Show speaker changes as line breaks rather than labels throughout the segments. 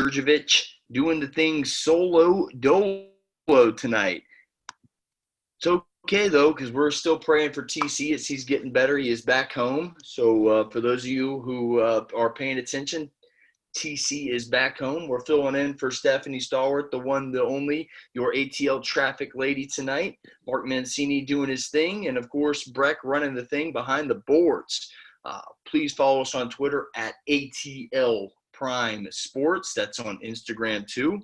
Jurjevic doing the thing solo dolo tonight. It's okay, though, because we're still praying for TC as he's getting better. He is back home. So for those of you who are paying attention, TC is back home. We're filling in for Stephanie Stallworth, the one, the only, your ATL traffic lady tonight. Mark Mancini doing his thing. And, of course, Breck running the thing behind the boards. Please follow us on Twitter at ATL Prime Sports. That's on Instagram, too.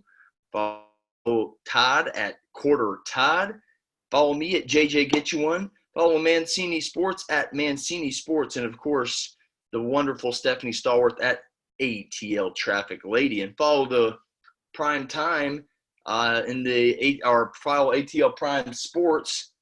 Follow Todd at Quarter Todd. Follow me at JJ Get You One. Follow Mancini Sports at Mancini Sports. And, of course, the wonderful Stephanie Stallworth at ATL Traffic Lady. And follow the Prime Time follow ATL Prime Sports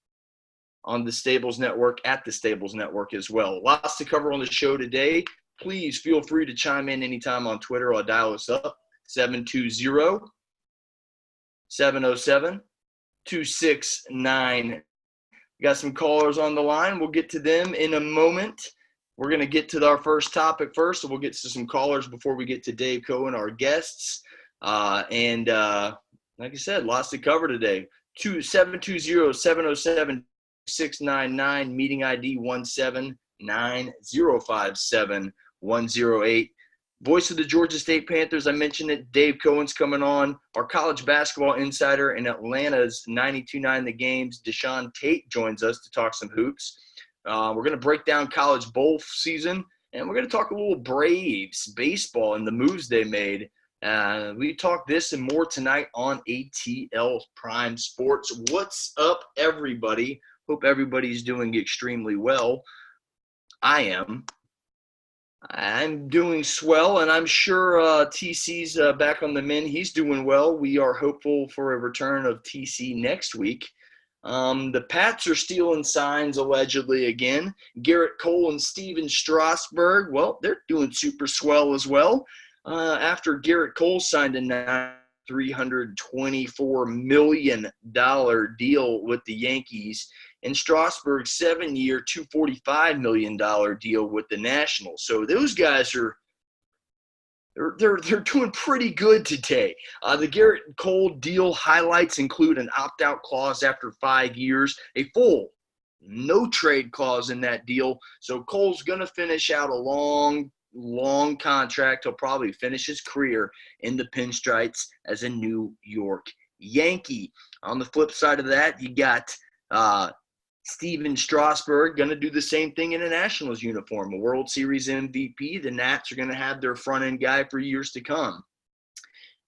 on the Stables Network at the Stables Network as well. Lots to cover on the show today. Please feel free to chime in anytime on Twitter or dial us up, 720-707-2669. We got some callers on the line. We'll get to them in a moment. We're going to get to our first topic first, so we'll get to some callers before we get to Dave Cohen, our guests. Like I said, lots to cover today. 720-707-699, meeting ID 179057108. Voice of the Georgia State Panthers, I mentioned it. Dave Cohen's coming on. Our college basketball insider in Atlanta's 92.9 The Games, Deshaun Tate, joins us to talk some hoops. We're going to break down college bowl season, and we're going to talk a little Braves baseball and the moves they made. We talk this and more tonight on ATL Prime Sports. What's up, everybody? Hope everybody's doing extremely well. I am. I'm doing swell, and I'm sure TC's back on the mend. He's doing well. We are hopeful for a return of TC next week. The Pats are stealing signs allegedly again. Garrett Cole and Steven Strasburg, well, they're doing super swell as well. After Garrett Cole signed a $324 million deal with the Yankees, and Strasburg's 7-year, $245 million deal with the Nationals. So those guys are they're doing pretty good today. The Garrett Cole deal highlights include an opt-out clause after 5 years, a full no-trade clause in that deal. So Cole's going to finish out a long contract. He'll probably finish his career in the pinstripes as a New York Yankee. On the flip side of that, you got Steven Strasburg going to do the same thing in a Nationals uniform, a World Series MVP. The Nats are going to have their front-end guy for years to come.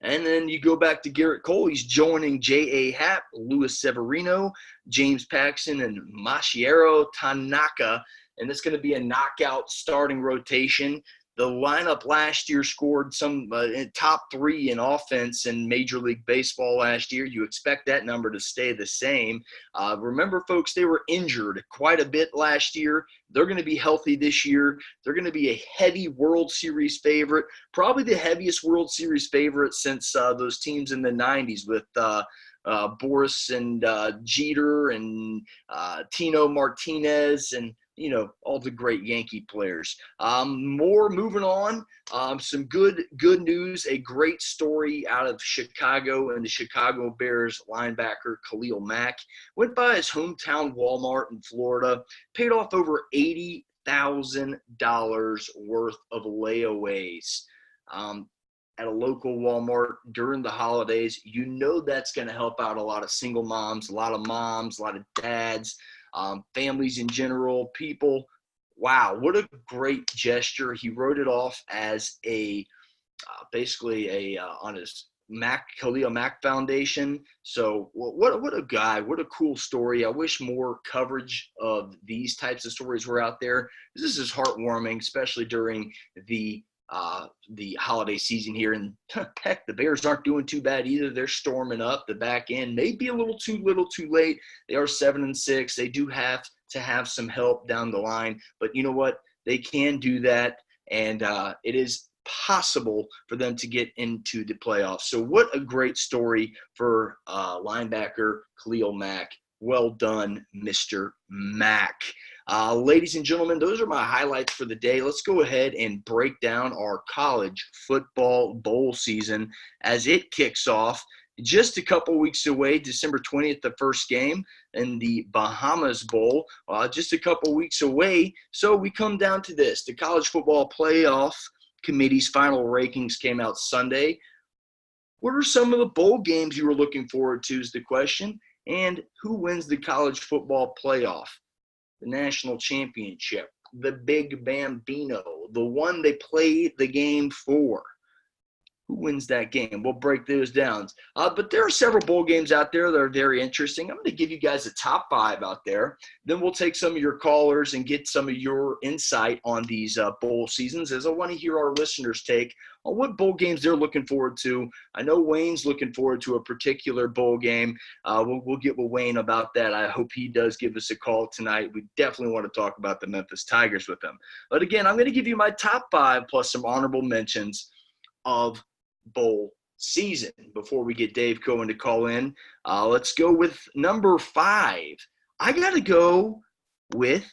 And then you go back to Garrett Cole. He's joining J.A. Happ, Luis Severino, James Paxton, and Masahiro Tanaka. And it's going to be a knockout starting rotation. The lineup last year scored some top 3 in offense in Major League Baseball last year. You expect that number to stay the same. Remember, folks, they were injured quite a bit last year. They're going to be healthy this year. They're going to be a heavy World Series favorite, probably the heaviest World Series favorite since those teams in the 90s with Boris and Jeter and Tino Martinez and all the great Yankee players. Moving on, some good news, a great story out of Chicago, and the Chicago Bears linebacker Khalil Mack went by his hometown Walmart in Florida, paid off over $80,000 worth of layaways at a local Walmart during the holidays. That's going to help out a lot of single moms, a lot of dads, families in general, people. Wow, what a great gesture. He wrote it off as on his Khalil Mack Foundation. So what a guy, what a cool story. I wish more coverage of these types of stories were out there. This is heartwarming, especially during the holiday season here. And heck, the Bears aren't doing too bad either. They're storming up the back end. Maybe a little too late. They are 7-6. They do have to have some help down the line, but you know what? They can do that, and it is possible for them to get into the playoffs. So what a great story for linebacker Khalil Mack. Well done, Mr. Mack. Ladies and gentlemen, those are my highlights for the day. Let's go ahead and break down our college football bowl season as it kicks off just a couple weeks away. December 20th, the first game in the Bahamas Bowl, just a couple weeks away. So we come down to this. The College Football Playoff Committee's final rankings came out Sunday. What are some of the bowl games you were looking forward to is the question. And who wins the college football playoff? The national championship, the Big Bambino, the one they play the game for. Who wins that game? We'll break those down. But there are several bowl games out there that are very interesting. I'm going to give you guys a top 5 out there. Then we'll take some of your callers and get some of your insight on these bowl seasons, as I want to hear our listeners' take on what bowl games they're looking forward to. I know Wayne's looking forward to a particular bowl game. We'll get with Wayne about that. I hope he does give us a call tonight. We definitely want to talk about the Memphis Tigers with him. But again, I'm going to give you my top 5 plus some honorable mentions of bowl season before we get Dave Cohen to call in. Let's go with number 5. I got to go with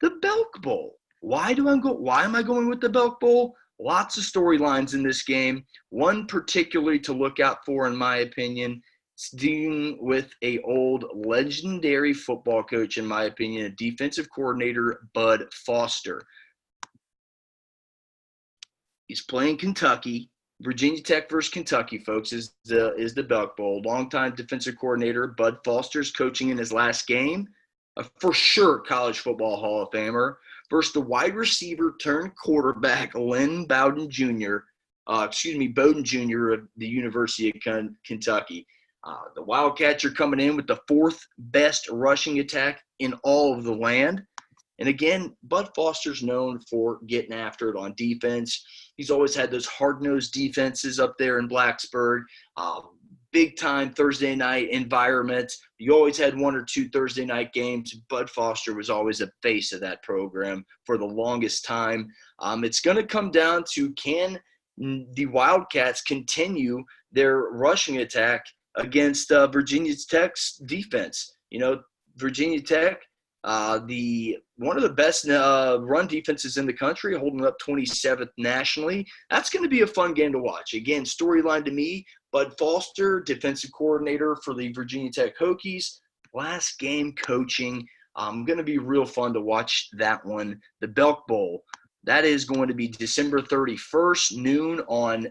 the Belk Bowl. Why am I going with the Belk Bowl? Lots of storylines in this game. One particularly to look out for, in my opinion, it's dealing with a old legendary football coach, in my opinion, a defensive coordinator, Bud Foster. He's playing Kentucky. Virginia Tech versus Kentucky, folks, is the Belk Bowl. Longtime defensive coordinator Bud Foster's coaching in his last game. A for sure college football Hall of Famer versus the wide receiver turned quarterback Lynn Bowden Jr. Bowden Jr. of the University of Kentucky. The Wildcats are coming in with the 4th best rushing attack in all of the land. And again, Bud Foster's known for getting after it on defense. He's always had those hard-nosed defenses up there in Blacksburg, big-time Thursday night environment. You always had 1 or 2 Thursday night games. Bud Foster was always a face of that program for the longest time. It's going to come down to, can the Wildcats continue their rushing attack against Virginia Tech's defense? You know, Virginia Tech, one of the best run defenses in the country, holding up 27th nationally. That's going to be a fun game to watch. Again, storyline to me, Bud Foster, defensive coordinator for the Virginia Tech Hokies, last game coaching. Going to be real fun to watch that one. The Belk Bowl, that is going to be December 31st, noon on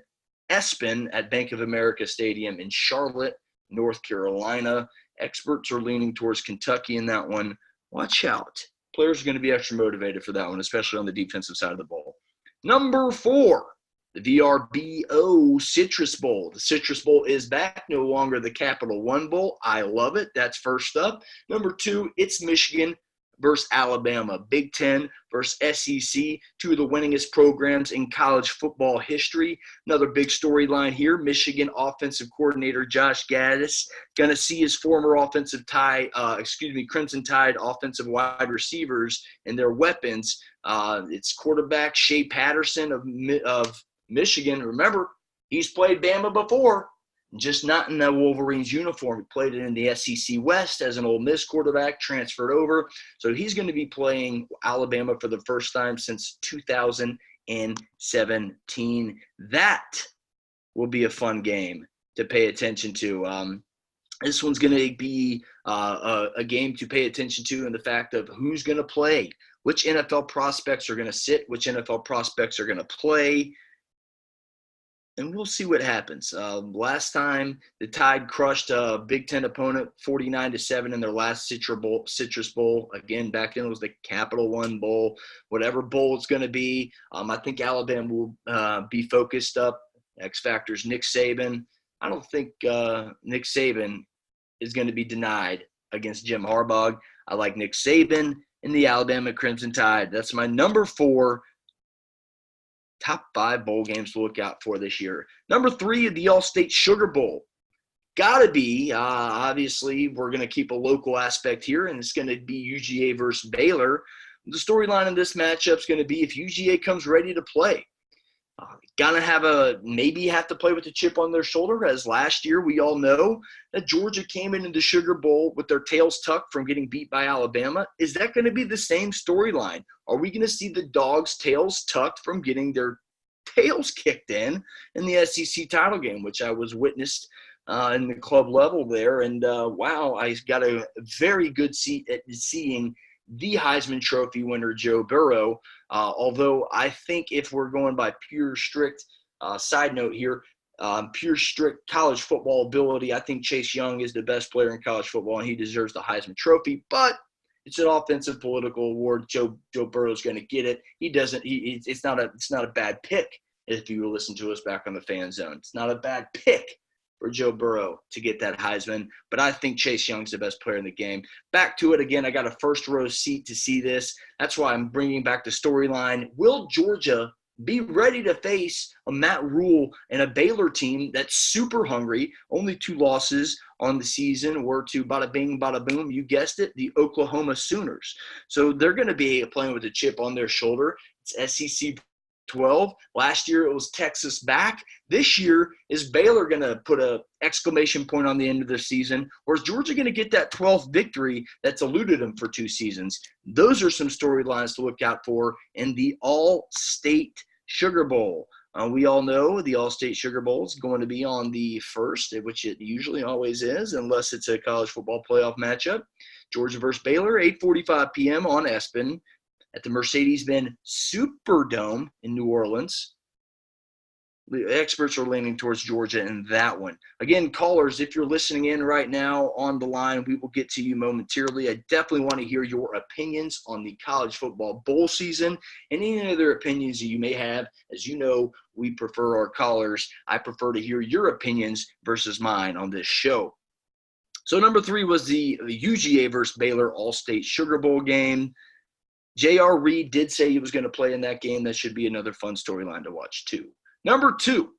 ESPN at Bank of America Stadium in Charlotte, North Carolina. Experts are leaning towards Kentucky in that one. Watch out. Players are going to be extra motivated for that one, especially on the defensive side of the bowl. Number 4, the VRBO Citrus Bowl. The Citrus Bowl is back, no longer the Capital One Bowl. I love it. That's first up. Number 2, it's Michigan versus Alabama. Big Ten versus SEC, 2 of the winningest programs in college football history. Another big storyline here, Michigan offensive coordinator Josh Gaddis going to see his former Crimson Tide offensive wide receivers and their weapons. It's quarterback Shea Patterson of Michigan. Remember, he's played Bama before, just not in the Wolverines uniform. He played it in the SEC West as an Ole Miss quarterback, transferred over. So he's going to be playing Alabama for the first time since 2017. That will be a fun game to pay attention to. This one's going to be a game to pay attention to in the fact of who's going to play, which NFL prospects are going to sit, which NFL prospects are going to play. And we'll see what happens. Last time, the Tide crushed a Big Ten opponent 49-7 in their last Citrus Bowl. Again, back then it was the Capital One Bowl. Whatever bowl it's going to be, I think Alabama will be focused up. X Factor's Nick Saban. I don't think Nick Saban is going to be denied against Jim Harbaugh. I like Nick Saban and the Alabama Crimson Tide. That's my number 4. Top 5 bowl games to look out for this year. Number 3, the All-State Sugar Bowl. Gotta be, obviously, we're going to keep a local aspect here, and it's going to be UGA versus Baylor. The storyline in this matchup is going to be if UGA comes ready to play. Gonna maybe have to play with a chip on their shoulder, as last year we all know that Georgia came into the Sugar Bowl with their tails tucked from getting beat by Alabama. Is that going to be the same storyline? Are we going to see the Dogs' tails tucked from getting their tails kicked in the SEC title game, which I was witnessed in the club level there? And wow, I got a very good seat at seeing the Heisman Trophy winner, Joe Burrow. Although I think if we're going by pure strict side note here, pure strict college football ability, I think Chase Young is the best player in college football, and he deserves the Heisman Trophy. But it's an offensive political award. Joe Burrow's going to get it. He doesn't. It's not a bad pick. If you listen to us back on the Fan Zone, it's not a bad pick for Joe Burrow to get that Heisman, but I think Chase Young's the best player in the game. Back to it again. I got a first row seat to see this. That's why I'm bringing back the storyline. Will Georgia be ready to face a Matt Rule and a Baylor team that's super hungry? Only 2 losses on the season were to bada bing, bada boom. You guessed it, the Oklahoma Sooners. So they're going to be playing with a chip on their shoulder. It's SEC 12. Last year it was Texas back. This year is Baylor going to put a exclamation point on the end of the season, or is Georgia going to get that 12th victory that's eluded them for 2 seasons? Those are some storylines to look out for in the All-State Sugar Bowl. We all know the All-State Sugar Bowl is going to be on the 1st, which it usually always is, unless it's a college football playoff matchup. Georgia versus Baylor, 8:45 p.m. on ESPN at the Mercedes-Benz Superdome in New Orleans. The experts are leaning towards Georgia in that one. Again, callers, if you're listening in right now on the line, we will get to you momentarily. I definitely want to hear your opinions on the college football bowl season and any other opinions that you may have. As you know, we prefer our callers. I prefer to hear your opinions versus mine on this show. So number 3 was the UGA versus Baylor All-State Sugar Bowl game. J.R. Reed did say he was going to play in that game. That should be another fun storyline to watch too. Number 2,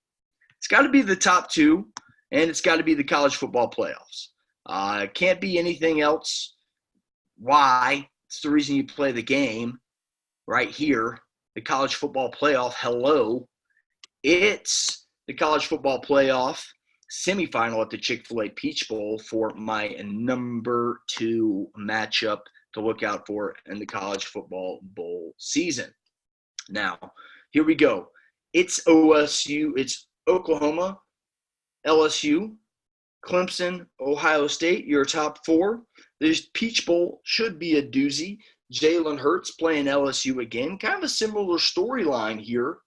it's got to be the top 2, and it's got to be the college football playoffs. It can't be anything else. Why? It's the reason you play the game right here, the college football playoff. Hello. It's the college football playoff semifinal at the Chick-fil-A Peach Bowl for my number 2 matchup to look out for in the college football bowl season. Now, here we go. It's OSU, it's Oklahoma, LSU, Clemson, Ohio State, your top 4. This Peach Bowl should be a doozy. Jalen Hurts playing LSU again. Kind of a similar storyline here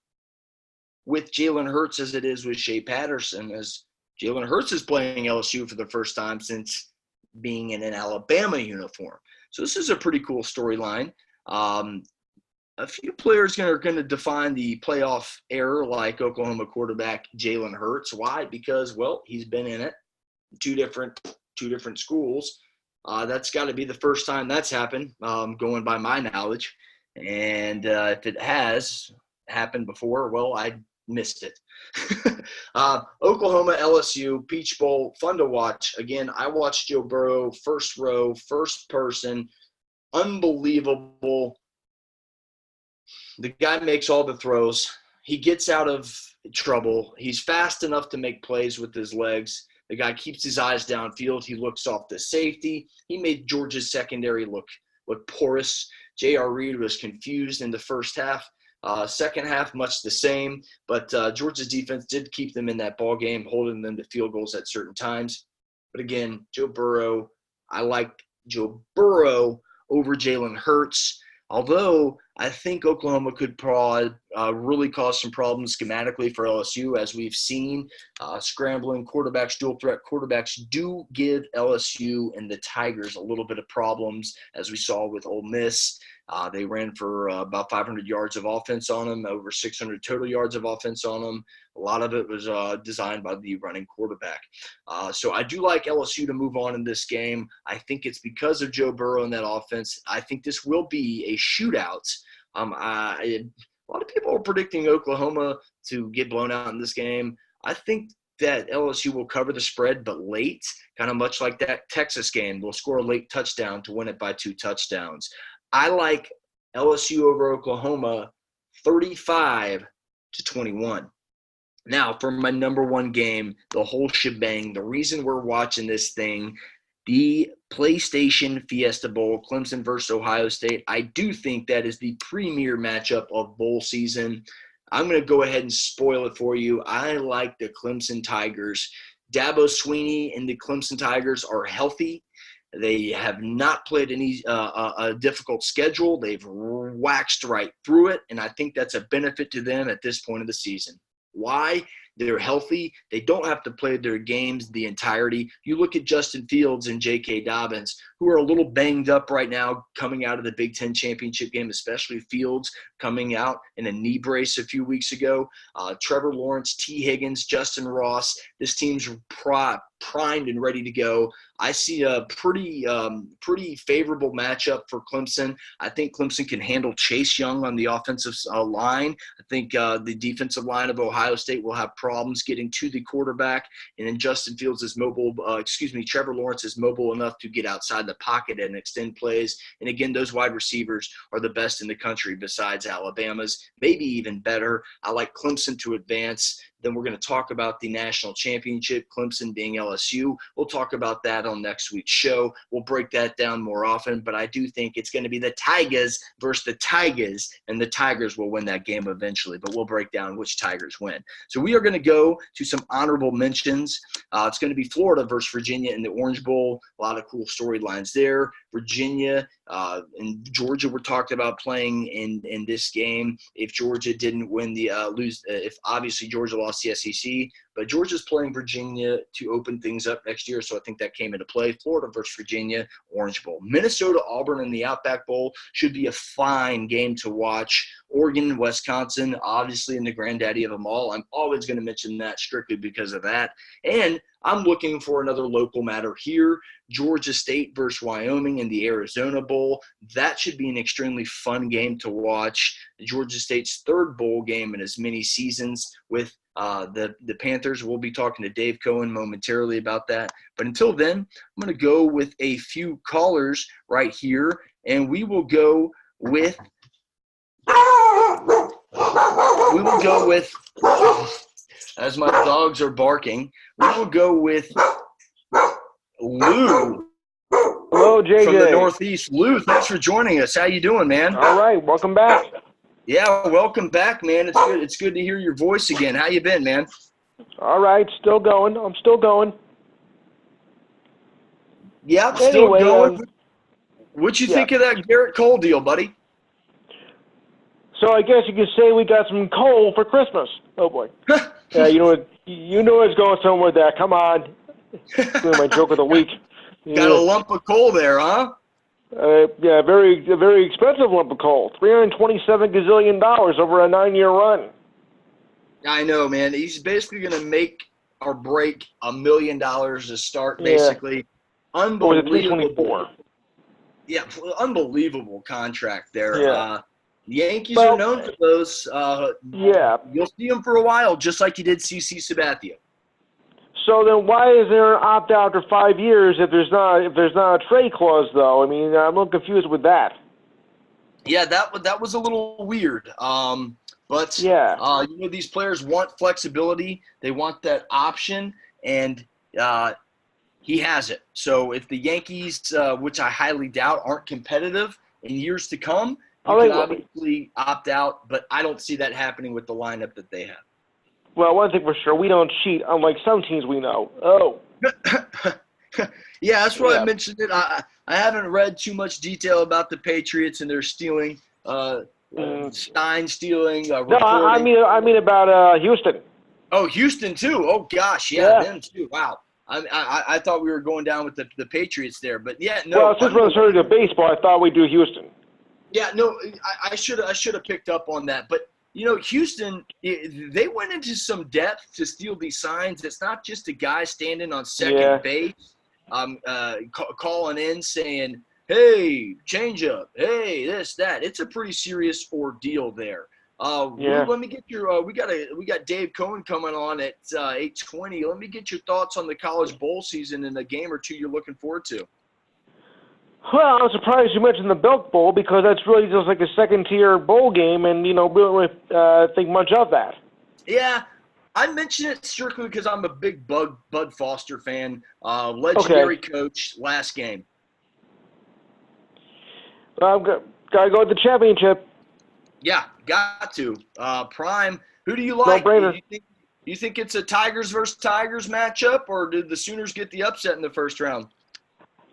with Jalen Hurts as it is with Shea Patterson, as Jalen Hurts is playing LSU for the first time since being in an Alabama uniform. So this is a pretty cool storyline. A few players are going to define the playoff era, like Oklahoma quarterback Jalen Hurts. Why? Because, well, he's been in it, two different schools. That's got to be the first time that's happened, going by my knowledge. And if it has happened before, well, I missed it. Oklahoma, LSU, Peach Bowl, fun to watch. Again, I watched Joe Burrow, first row, first person, unbelievable. The guy makes all the throws. He gets out of trouble. He's fast enough to make plays with his legs. The guy keeps his eyes downfield. He looks off the safety. He made Georgia's secondary look porous. J.R. Reed was confused in the first half. Second half, much the same. But Georgia's defense did keep them in that ball game, holding them to field goals at certain times. But again, Joe Burrow, I like Joe Burrow over Jalen Hurts. Although I think Oklahoma could really cause some problems schematically for LSU, as we've seen. Scrambling quarterbacks, dual threat quarterbacks do give LSU and the Tigers a little bit of problems, as we saw with Ole Miss. They ran for about 500 yards of offense on them, over 600 total yards of offense on them. A lot of it was designed by the running quarterback. So I do like LSU to move on in this game. I think it's because of Joe Burrow and that offense. I think this will be a shootout. A lot of people are predicting Oklahoma to get blown out in this game. I think that LSU will cover the spread, but late, kind of much like that Texas game. They'll score a late touchdown to win it by 2 touchdowns. I like LSU over Oklahoma 35-24. to 21. Now, for my number one game, the whole shebang, the reason we're watching this thing, the PlayStation Fiesta Bowl, Clemson versus Ohio State. I do think that is the premier matchup of bowl season. I'm going to go ahead and spoil it for you. I like the Clemson Tigers. Dabo Swinney and the Clemson Tigers are healthy. They have not played any a difficult schedule. They've waxed right through it, and I think that's a benefit to them at this point of the season. Why? They're healthy. They don't have to play their games the entirety. You look at Justin Fields and J.K. Dobbins, who are a little banged up right now coming out of the Big Ten championship game, especially Fields coming out in a knee brace a few weeks ago. Trevor Lawrence, T. Higgins, Justin Ross. This team's primed and ready to go. I see a pretty favorable matchup for Clemson. I think Clemson can handle Chase Young on the offensive line. I think the defensive line of Ohio State will have problems getting to the quarterback. And then Justin Fields is mobile. Trevor Lawrence is mobile enough to get outside the pocket and extend plays. And again, those wide receivers are the best in the country besides Alabama's, maybe even better. I like Clemson to advance. Then we're going to talk about the national championship, Clemson being LSU. We'll talk about that on next week's show. We'll break that down more often, but I do think it's going to be the Tigers versus the Tigers, and the Tigers will win that game eventually, but we'll break down which Tigers win. So we are going to go to some honorable mentions. It's going to be Florida versus Virginia in the Orange Bowl. A lot of cool storylines there. Virginia and Georgia were talked about playing in this game. If Georgia didn't win if obviously Georgia lost the SEC, but Georgia's playing Virginia to open things up next year, so I think that came into play. Florida versus Virginia, Orange Bowl. Minnesota, Auburn in the Outback Bowl should be a fine game to watch. Oregon, Wisconsin, obviously in the granddaddy of them all. I'm always going to mention that strictly because of that. And I'm looking for another local matter here. Georgia State versus Wyoming in the Arizona Bowl. That should be an extremely fun game to watch. Georgia State's third bowl game in as many seasons with the Panthers. We'll be talking to Dave Cohen momentarily about that. But until then, I'm going to go with a few callers right here, and we will go with as my dogs are barking, we will go with Lou.
Hello, JJ.
From the Northeast. Lou, thanks for joining us. How you doing, man?
All right, welcome back.
Yeah, welcome back, man. It's good. It's good to hear your voice again. How you been, man?
All right, still going. I'm still going.
Yeah, still going. What'd you think of that Garrett Cole deal, buddy?
So I guess you could say we got some coal for Christmas. Oh boy. Yeah, you know it's going somewhere with that. Come on. Doing my joke of the week.
Got a lump of coal there, huh?
Yeah, very expensive lump of coal. $327 gazillion over a 9-year run.
I know, man. He's basically going to make or break $1 million to start, basically.
Yeah.
Unbelievable. Yeah, unbelievable contract there.
Yeah.
The Yankees are known for those.
Yeah.
You'll see them for a while, just like you did CC Sabathia.
So then why is there an opt-out after 5 years if there's not a trade clause, though? I mean, I'm a little confused with that.
Yeah, that was a little weird. But these players want flexibility. They want that option, and he has it. So if the Yankees, which I highly doubt, aren't competitive in years to come, you can obviously opt out, but I don't see that happening with the lineup that they have.
Well, one thing for sure, we don't cheat, unlike some teams we know. Oh.
Yeah, that's why I mentioned it. I haven't read too much detail about the Patriots and their stealing, Stein stealing.
No, I mean about Houston.
Oh, Houston too. Oh gosh, yeah, them too. Wow. I thought we were going down with the Patriots there, but yeah, no.
Well, since we're starting to baseball, I thought we'd do Houston.
Yeah, no, I should have picked up on that, but Houston, they went into some depth to steal these signs. It's not just a guy standing on second base, calling in saying, "Hey, change up. Hey, this, that." It's a pretty serious ordeal there. Let me get your. We got Dave Cohen coming on at 8:20. Let me get your thoughts on the college bowl season and a game or two you're looking forward to.
Well, I'm surprised you mentioned the Belk Bowl because that's really just like a second-tier bowl game, and we don't really think much of that.
Yeah, I mention it strictly because I'm a big Bud Foster fan. Legendary coach, last game.
Gotta go with the championship.
Yeah, got to. Prime, who do you like?
No-brainer.
You think it's a Tigers versus Tigers matchup, or did the Sooners get the upset in the first round?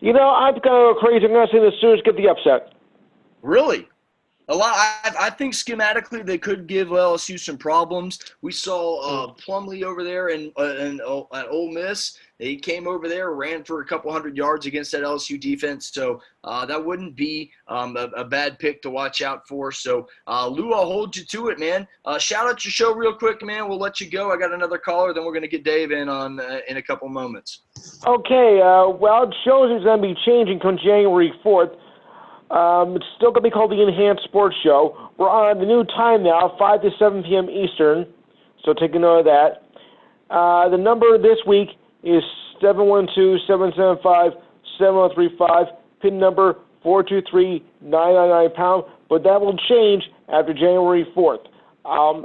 I'm going to go crazy. I'm going to say the Sooners get the upset.
Really? A lot. I think schematically they could give LSU some problems. We saw Plumlee over there at Ole Miss. He came over there, ran for a couple hundred yards against that LSU defense. So that wouldn't be a bad pick to watch out for. So, Lou, I'll hold you to it, man. Shout out your show real quick, man. We'll let you go. I got another caller. Then we're going to get Dave in a couple moments.
Okay. Well, it shows it's going to be changing come January 4th. It's still going to be called the Enhanced Sports Show. We're on the new time now, 5 to 7 p.m. Eastern, so take a note of that. The number this week is 712-775-7035, PIN number 423-999#, but that will change after January 4th. I'll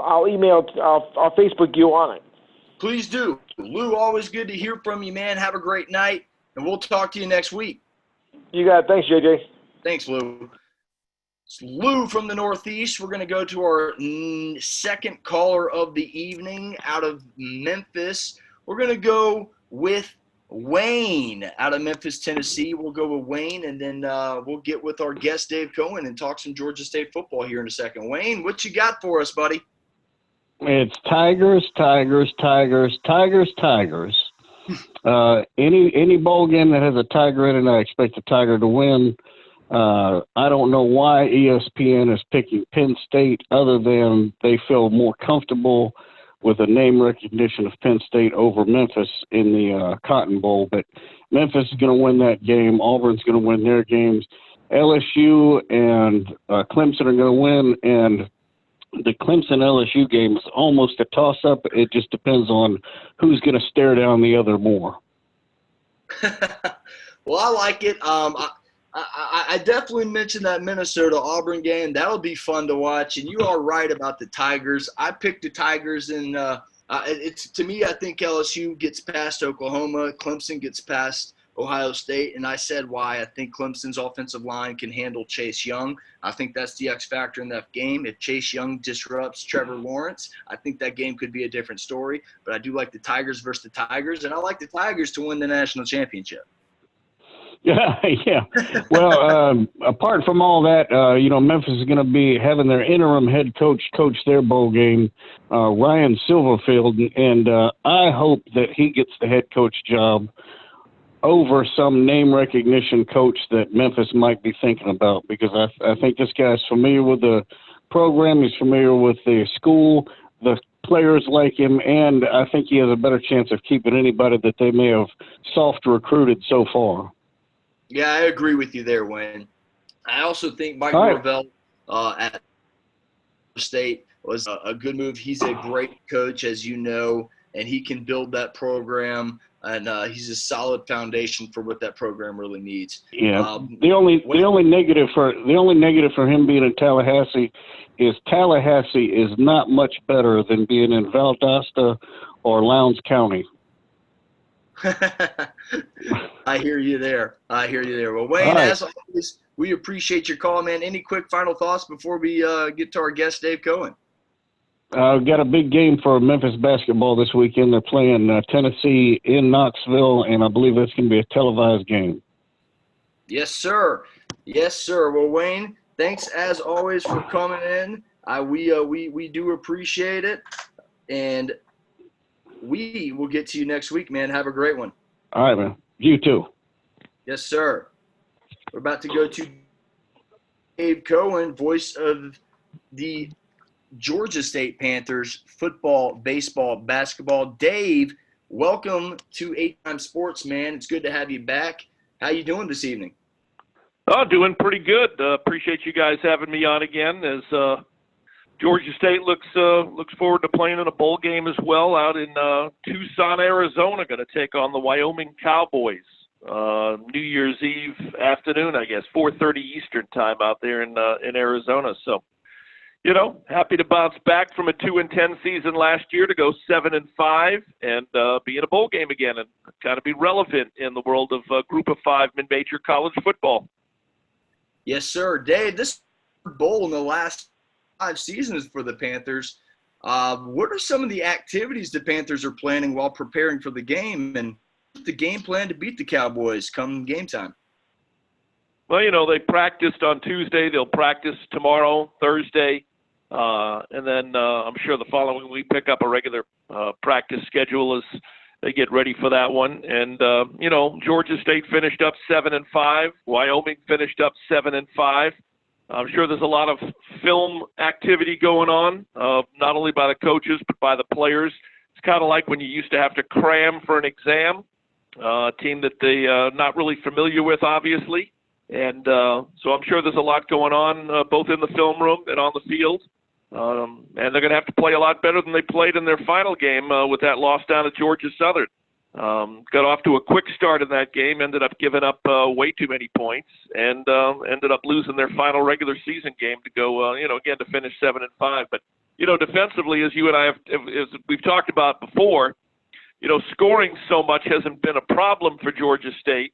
Facebook you on it.
Please do. Lou, always good to hear from you, man. Have a great night, and we'll talk to you next week.
You got it. Thanks, JJ.
Thanks, Lou. It's Lou from the Northeast. We're going to go to our second caller of the evening out of Memphis. We're going to go with Wayne out of Memphis, Tennessee. We'll go with Wayne, and then we'll get with our guest, Dave Cohen, and talk some Georgia State football here in a second. Wayne, what you got for us, buddy?
It's Tigers, Tigers, Tigers, Tigers, Tigers. Any bowl game that has a Tiger in it, I expect the Tiger to win. I don't know why ESPN is picking Penn State other than they feel more comfortable with the name recognition of Penn State over Memphis in the Cotton Bowl. But Memphis is going to win that game. Auburn's going to win their games. LSU and Clemson are going to win, and the Clemson-LSU game is almost a toss-up. It just depends on who's going to stare down the other more.
Well, I like it. I definitely mentioned that Minnesota-Auburn game. That'll be fun to watch. And you are right about the Tigers. I picked the Tigers, and it's to me, I think LSU gets past Oklahoma. Clemson gets past Ohio State, and I said why. I think Clemson's offensive line can handle Chase Young. I think that's the X factor in that game. If Chase Young disrupts Trevor Lawrence, I think that game could be a different story. But I do like the Tigers versus the Tigers, and I like the Tigers to win the national championship.
Yeah. Well, apart from all that, Memphis is going to be having their interim head coach their bowl game, Ryan Silverfield, and I hope that he gets the head coach job over some name recognition coach that Memphis might be thinking about, because I think this guy's familiar with the program, he's familiar with the school, the players like him, and I think he has a better chance of keeping anybody that they may have soft recruited so far.
Yeah, I agree with you there, Wayne. I also think Mike Norvell at State was a good move. He's a great coach, as you know, and he can build that program, and he's a solid foundation for what that program really needs.
Yeah. The only negative for him being in Tallahassee is not much better than being in Valdosta or Lowndes County.
I hear you there. Well, Wayne, as always, we appreciate your call, man. Any quick final thoughts before we get to our guest, Dave Cohen?
Got a big game for Memphis basketball this weekend. They're playing Tennessee in Knoxville, and I believe that's going to be a televised game.
Yes, sir. Well, Wayne, thanks as always for coming in. We do appreciate it, and we will get to you next week, man. Have a great one.
All right, man. You too.
Yes, sir. We're about to go to Dave Cohen, voice of the Georgia State Panthers, football, baseball, basketball. Dave, welcome to ATL Prime Sports, man. It's good to have you back. How you doing this evening?
Oh, doing pretty good. Appreciate you guys having me on again. As Georgia State looks forward to playing in a bowl game as well out in Tucson, Arizona. Going to take on the Wyoming Cowboys. New Year's Eve afternoon, I guess, 4:30 Eastern time out there in Arizona. So, happy to bounce back from a 2-10 season last year to go 7-5 and be in a bowl game again and kind of be relevant in the world of Group of 5 mid-major college football.
Yes, sir. Dave, this bowl in the last 5 seasons for the Panthers. What are some of the activities the Panthers are planning while preparing for the game, and what's the game plan to beat the Cowboys come game time?
Well, they practiced on Tuesday. They'll practice tomorrow, Thursday, and then I'm sure the following week pick up a regular practice schedule as they get ready for that one. And, Georgia State finished up 7-5. Wyoming finished up 7-5. I'm sure there's a lot of film activity going on, not only by the coaches but by the players. It's kind of like when you used to have to cram for an exam, a team that they're not really familiar with, obviously. And so I'm sure there's a lot going on both in the film room and on the field. And they're going to have to play a lot better than they played in their final game with that loss down at Georgia Southern. Got off to a quick start in that game, ended up giving up way too many points, and ended up losing their final regular season game to go, again, to finish 7-5. But, defensively, as you and I have, as we've talked about before, scoring so much hasn't been a problem for Georgia State.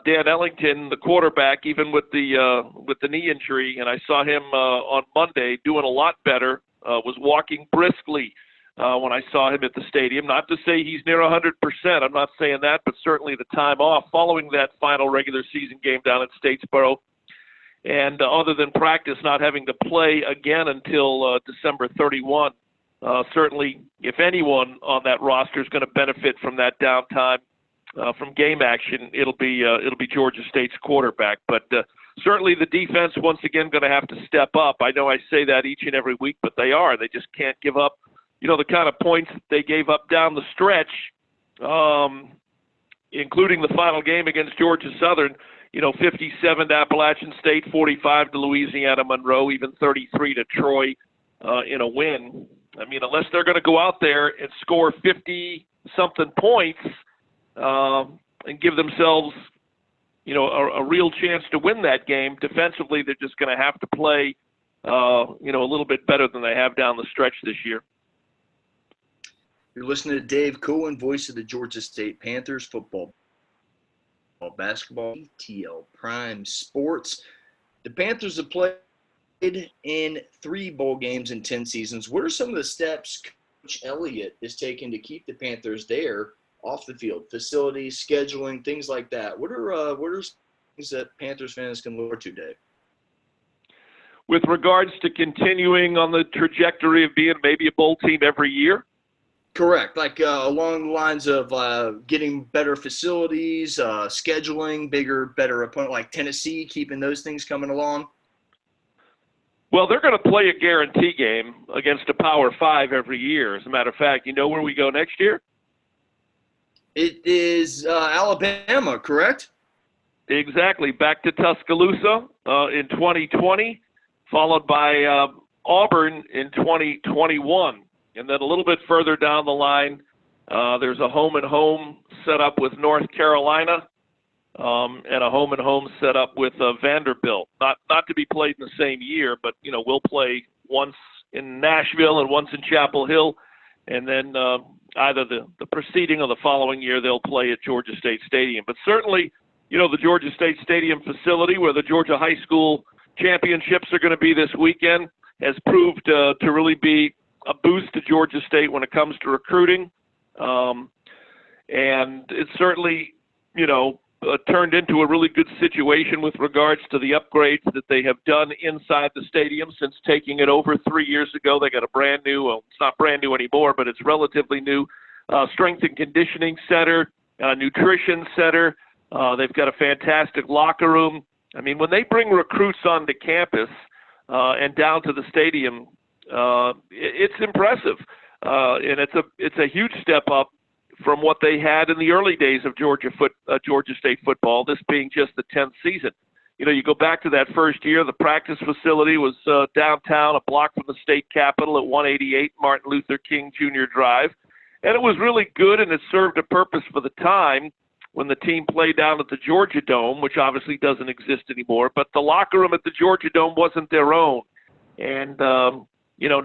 Dan Ellington, the quarterback, even with the knee injury, and I saw him on Monday doing a lot better, was walking briskly when I saw him at the stadium. Not to say he's near 100%, I'm not saying that, but certainly the time off following that final regular season game down at Statesboro, and other than practice, not having to play again until December 31. Certainly, if anyone on that roster is going to benefit from that downtime, from game action, it'll be Georgia State's quarterback. But certainly the defense, once again, going to have to step up. I know I say that each and every week, but they are. They just can't give up, the kind of points that they gave up down the stretch, including the final game against Georgia Southern, 57 to Appalachian State, 45 to Louisiana Monroe, even 33 to Troy in a win. I mean, unless they're going to go out there and score 50-something points, and give themselves, a real chance to win that game. Defensively, they're just going to have to play, a little bit better than they have down the stretch this year.
You're listening to Dave Cohen, voice of the Georgia State Panthers, football, basketball, ATL Prime Sports. The Panthers have played in 3 bowl games in 10 seasons. What are some of the steps Coach Elliott is taking to keep the Panthers there off the field, facilities, scheduling, things like that? What are things that Panthers fans can look to, Dave?
With regards to continuing on the trajectory of being maybe a bowl team every year?
Correct. Like along the lines of getting better facilities, scheduling, better opponent like Tennessee, keeping those things coming along?
Well, they're going to play a guarantee game against a Power 5 every year. As a matter of fact, you know where we go next year?
It is Alabama, correct?
Exactly. Back to Tuscaloosa in 2020, followed by Auburn in 2021. And then a little bit further down the line, there's a home-and-home set up with North Carolina and a home-and-home set up with Vanderbilt. Not to be played in the same year, but, we'll play once in Nashville and once in Chapel Hill. And then either the preceding or the following year, they'll play at Georgia State Stadium. But certainly, the Georgia State Stadium facility where the Georgia High School Championships are going to be this weekend has proved to really be a boost to Georgia State when it comes to recruiting. And it's certainly, turned into a really good situation with regards to the upgrades that they have done inside the stadium since taking it over 3 years ago. They got a brand new, well, it's not brand new anymore, but it's relatively new, strength and conditioning center, nutrition center. They've got a fantastic locker room. I mean, when they bring recruits onto campus and down to the stadium, it's impressive. And it's a huge step up from what they had in the early days of Georgia State football, this being just the 10th season. You go back to that first year, the practice facility was downtown, a block from the state capitol at 188 Martin Luther King Jr. Drive. And it was really good, and it served a purpose for the time when the team played down at the Georgia Dome, which obviously doesn't exist anymore. But the locker room at the Georgia Dome wasn't their own. And,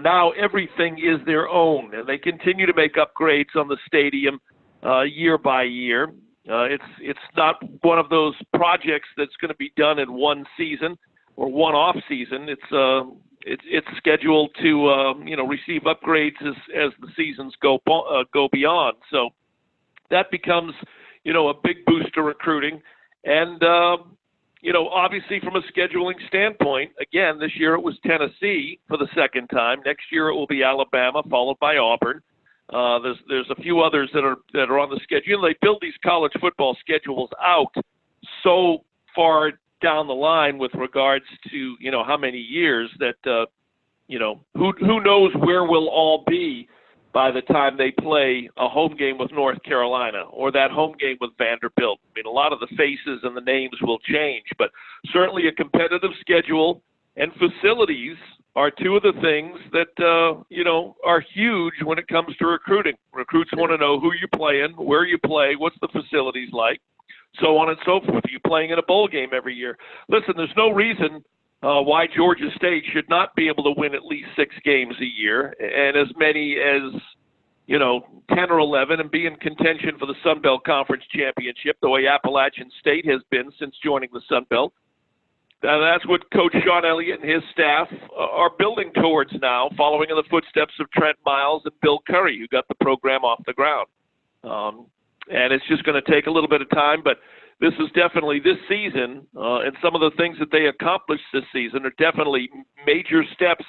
now everything is their own, and they continue to make upgrades on the stadium year by year. It's not one of those projects that's going to be done in one season or one off season. It's scheduled to receive upgrades as the seasons go beyond. So that becomes a big boost to recruiting. And obviously from a scheduling standpoint, again, this year it was Tennessee for the second time. Next year it will be Alabama, followed by Auburn. There's a few others that are on the schedule. They build these college football schedules out so far down the line with regards to how many years that who knows where we'll all be by the time they play a home game with North Carolina or that home game with Vanderbilt. I mean, a lot of the faces and the names will change, but certainly a competitive schedule and facilities are two of the things that, are huge when it comes to recruiting. Recruits want to know who you're playing, where you play, what's the facilities like, so on and so forth. Are you playing in a bowl game every year? Listen, there's no reason why Georgia State should not be able to win at least 6 games a year and as many as, 10 or 11 and be in contention for the Sun Belt Conference Championship the way Appalachian State has been since joining the Sun Belt. That's what Coach Sean Elliott and his staff are building towards now, following in the footsteps of Trent Miles and Bill Curry, who got the program off the ground. And it's just going to take a little bit of time, but this is definitely this season, and some of the things that they accomplished this season are definitely major steps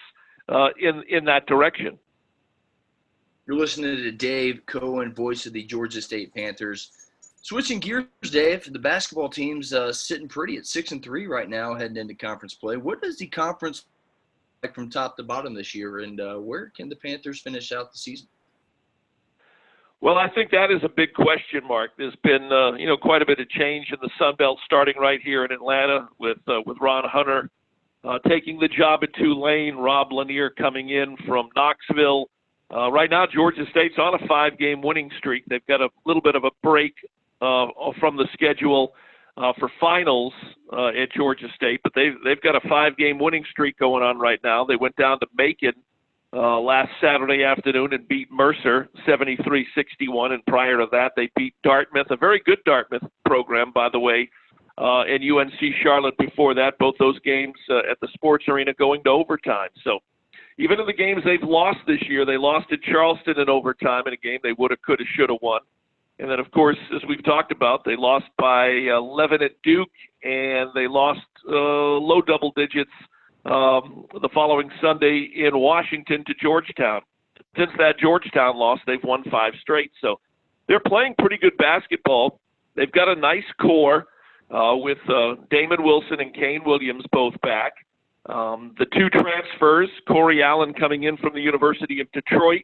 in that direction.
You're listening to Dave Cohen, voice of the Georgia State Panthers. Switching gears, Dave, the basketball team's sitting pretty at 6-3 right now, heading into conference play. What does the conference look like from top to bottom this year, and where can the Panthers finish out the season?
Well, I think that is a big question mark. There's been, quite a bit of change in the Sun Belt, starting right here in Atlanta with Ron Hunter taking the job at Tulane, Rob Lanier coming in from Knoxville. Right now, Georgia State's on a 5-game winning streak. They've got a little bit of a break from the schedule for finals at Georgia State, but they've got a 5-game winning streak going on right now. They went down to Macon last Saturday afternoon and beat Mercer 73-61, and prior to that they beat Dartmouth, a very good Dartmouth program, by the way, and UNC Charlotte before that, both those games at the Sports Arena going to overtime. So even in the games they've lost this year, they lost at Charleston in overtime in a game they would have, could have, should have won. And then, of course, as we've talked about, they lost by 11 at Duke, and they lost low double digits the following Sunday in Washington to Georgetown. Since that Georgetown loss, they've won 5 straight. So they're playing pretty good basketball. They've got a nice core with Damon Wilson and Kane Williams both back. The 2 transfers, Corey Allen coming in from the University of Detroit,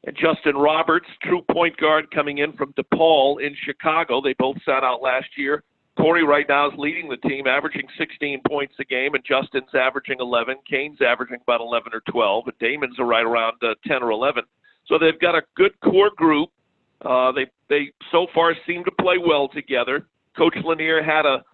and Justin Roberts, true point guard, coming in from DePaul in Chicago. They both sat out last year. Corey right now is leading the team, averaging 16 points a game, and Justin's averaging 11. Kane's averaging about 11 or 12, and Damon's are right around 10 or 11. So they've got a good core group. They so far seem to play well together. Coach Lanier had a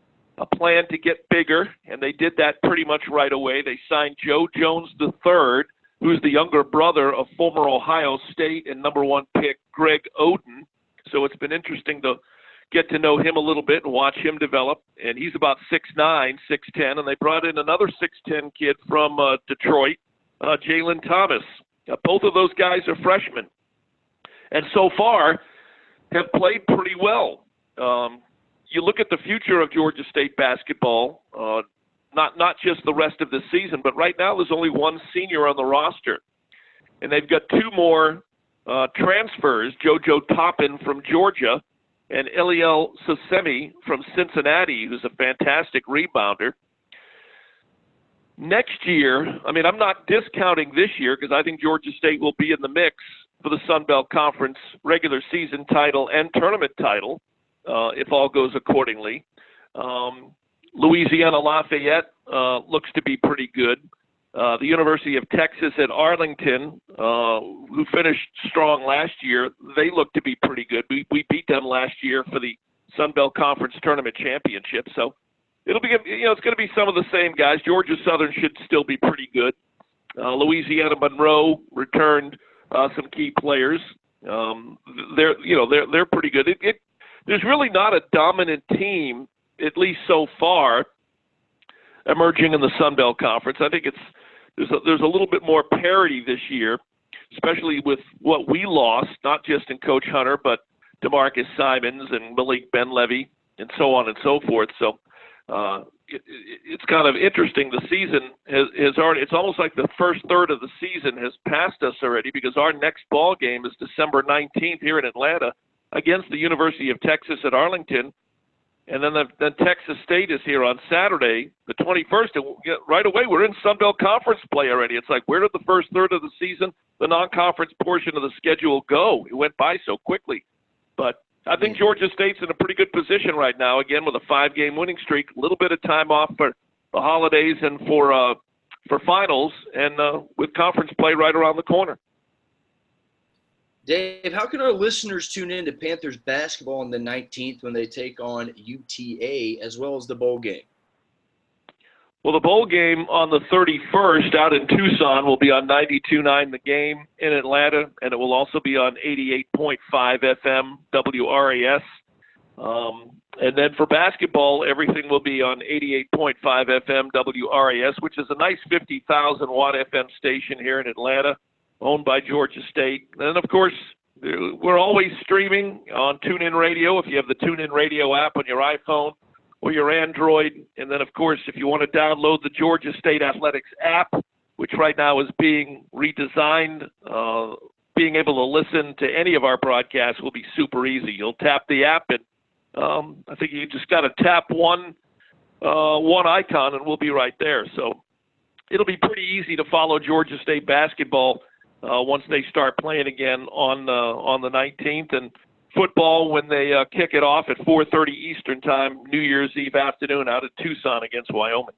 plan to get bigger, and they did that pretty much right away. They signed Joe Jones III, who's the younger brother of former Ohio State and number 1 pick Greg Oden. So it's been interesting to get to know him a little bit and watch him develop. And he's about 6'9", 6'10", and they brought in another 6'10" kid from Detroit, Jalen Thomas. Both of those guys are freshmen, and so far have played pretty well. You look at the future of Georgia State basketball, not just the rest of the season, but right now there's only 1 senior on the roster. And they've got 2 more transfers, JoJo Toppin from Georgia and Eliel Sasemi from Cincinnati, who's a fantastic rebounder. Next year, I'm not discounting this year because I think Georgia State will be in the mix for the Sun Belt Conference regular season title and tournament title, if all goes accordingly. Louisiana Lafayette looks to be pretty good. The University of Texas at Arlington, who finished strong last year, they look to be pretty good. We beat them last year for the Sun Belt Conference Tournament Championship. So it'll be, it's going to be some of the same guys. Georgia Southern should still be pretty good. Louisiana Monroe returned some key players. They're pretty good. There's really not a dominant team, at least so far, emerging in the Sun Belt Conference. I think there's a little bit more parity this year, especially with what we lost, not just in Coach Hunter, but DeMarcus Simons and Malik Benlevy and so on and so forth. So it's kind of interesting. The season has already, it's almost like the first third of the season has passed us already, because our next ball game is December 19th here in Atlanta against the University of Texas at Arlington. And then Texas State is here on Saturday, the 21st. And right away, we're in Sun Belt Conference play already. It's like, where did the first third of the season, the non-conference portion of the schedule, go? It went by so quickly. But I think Georgia State's in a pretty good position right now, again, with a 5-game winning streak, a little bit of time off for the holidays and for finals, and with conference play right around the corner.
Dave, how can our listeners tune in to Panthers basketball on the 19th when they take on UTA, as well as the bowl game?
Well, the bowl game on the 31st out in Tucson will be on 92.9 The Game in Atlanta, and it will also be on 88.5 FM WRAS. And then for basketball, everything will be on 88.5 FM WRAS, which is a nice 50,000-watt FM station here in Atlanta, owned by Georgia State. And, of course, we're always streaming on TuneIn Radio, if you have the TuneIn Radio app on your iPhone or your Android. And then, of course, if you want to download the Georgia State Athletics app, which right now is being redesigned, being able to listen to any of our broadcasts will be super easy. You'll tap the app, and I think you just got to tap one icon, and we'll be right there. So it'll be pretty easy to follow Georgia State basketball once they start playing again on the 19th, and football when they kick it off at 4:30 Eastern time, New Year's Eve afternoon out at Tucson against Wyoming.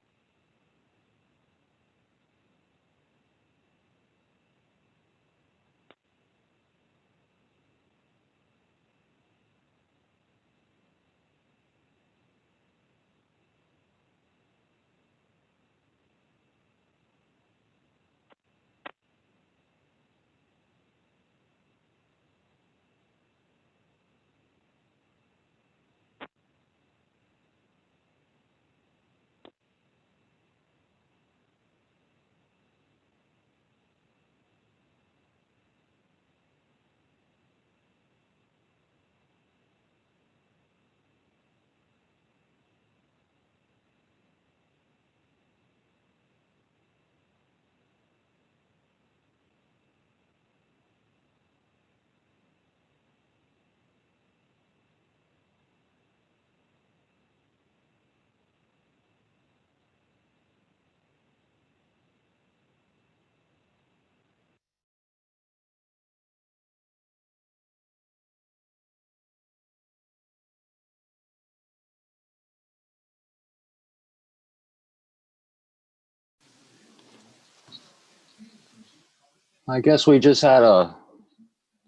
I guess we just had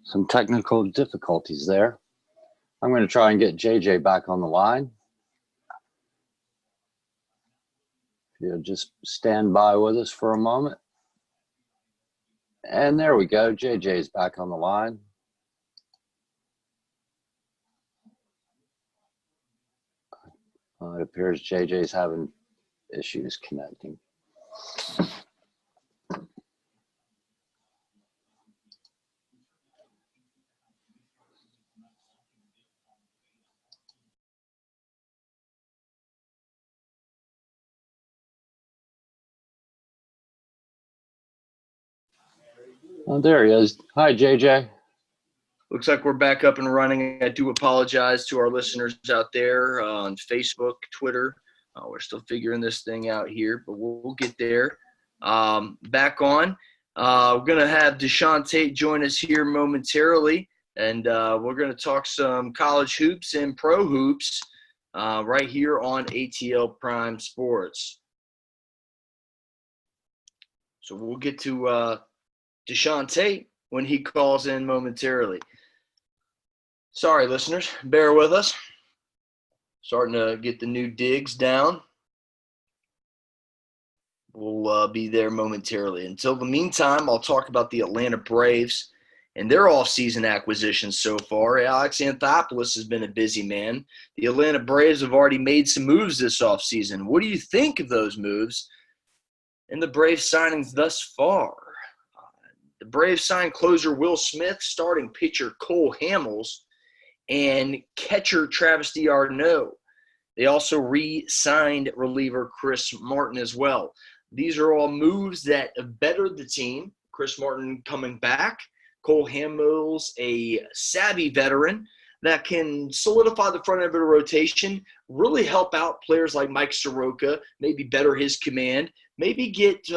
some technical difficulties there. I'm going to try and get JJ back on the line. If you'll just stand by with us for a moment. And there we go. JJ's back on the line. It appears JJ's having issues connecting. Oh, there he is. Hi, JJ.
Looks like we're back up and running. I do apologize to our listeners out there on Facebook, Twitter. We're still figuring this thing out here, but we'll get there. Back on. We're going to have Deshaun Tate join us here momentarily, and we're going to talk some college hoops and pro hoops right here on ATL Prime Sports. So we'll get to Deshaun Tate when he calls in momentarily. Sorry, listeners, bear with us. Starting to get the new digs down. We'll be there momentarily. Until the meantime, I'll talk about the Atlanta Braves and their offseason acquisitions so far. Alex Anthopoulos has been a busy man. The Atlanta Braves have already made some moves this offseason. What do you think of those moves and the Braves signings thus far? The Braves signed closer Will Smith, starting pitcher Cole Hamels, and catcher Travis d'Arnaud. They also re-signed reliever Chris Martin as well. These are all moves that have bettered the team. Chris Martin coming back. Cole Hamels, a savvy veteran that can solidify the front end of the rotation, really help out players like Mike Soroka, maybe better his command, maybe get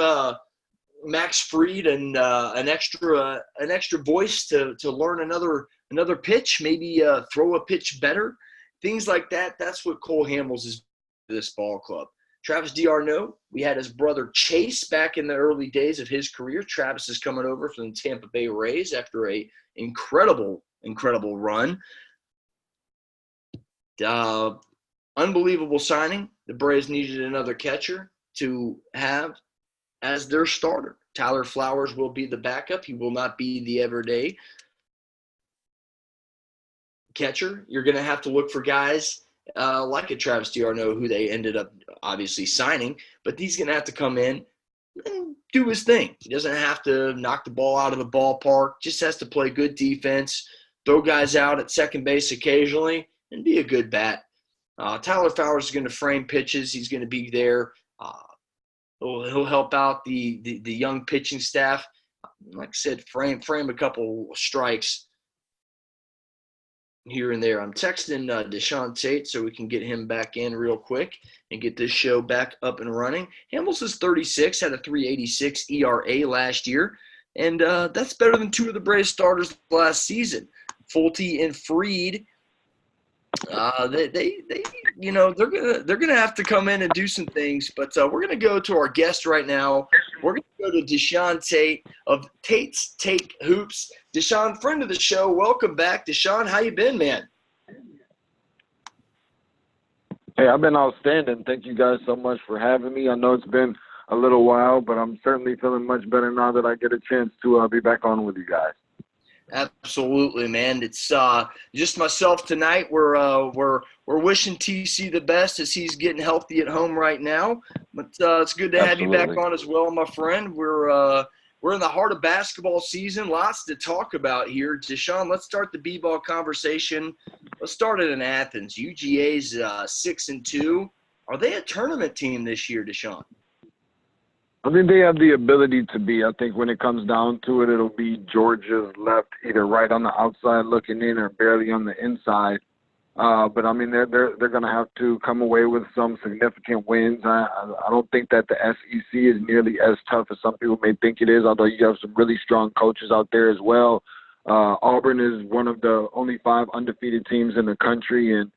Max Fried and an extra voice to learn another pitch, maybe throw a pitch better, things like that. That's what Cole Hamels is to this ball club. Travis d'Arnaud, we had his brother Chase back in the early days of his career. Travis is coming over from the Tampa Bay Rays after a incredible run. Unbelievable signing. The Braves needed another catcher to have as their starter. Tyler Flowers will be the backup. He will not be the everyday catcher. You're going to have to look for guys like a Travis d'Arnaud, who they ended up obviously signing, but he's going to have to come in and do his thing. He doesn't have to knock the ball out of the ballpark, just has to play good defense, throw guys out at second base occasionally, and be a good bat. Tyler Flowers is going to frame pitches. He's going to be there. He'll help out the young pitching staff. Like I said, frame a couple strikes here and there. I'm texting Deshaun Tate so we can get him back in real quick and get this show back up and running. Hamels is 36, had a 3.86 ERA last year, and that's better than two of the Braves starters last season. Fulte and Fried, they're gonna have to come in and do some things. But we're gonna go to our guest right now. We're gonna go to Deshaun Tate of Tate's Take Hoops. Deshaun, friend of the show, welcome back. Deshaun, how you been, man?
Hey, I've been outstanding. Thank you guys so much for having me. I know it's been a little while, but I'm certainly feeling much better now that I get a chance to be back on with you guys.
Absolutely, man. It's just myself tonight. We're wishing TC the best as he's getting healthy at home right now. But it's good to have you back on as well, my friend. We're in the heart of basketball season. Lots to talk about here. Deshaun, let's start the B-ball conversation. Let's start it in Athens. UGA's 6-2. Are they a tournament team this year, Deshaun?
I think they have the ability to be. I think when it comes down to it, it'll be Georgia's left, either right on the outside looking in or barely on the inside. But I mean, they're going to have to come away with some significant wins. I don't think that the SEC is nearly as tough as some people may think it is, although you have some really strong coaches out there as well. Auburn is one of the only 5 undefeated teams in the country, and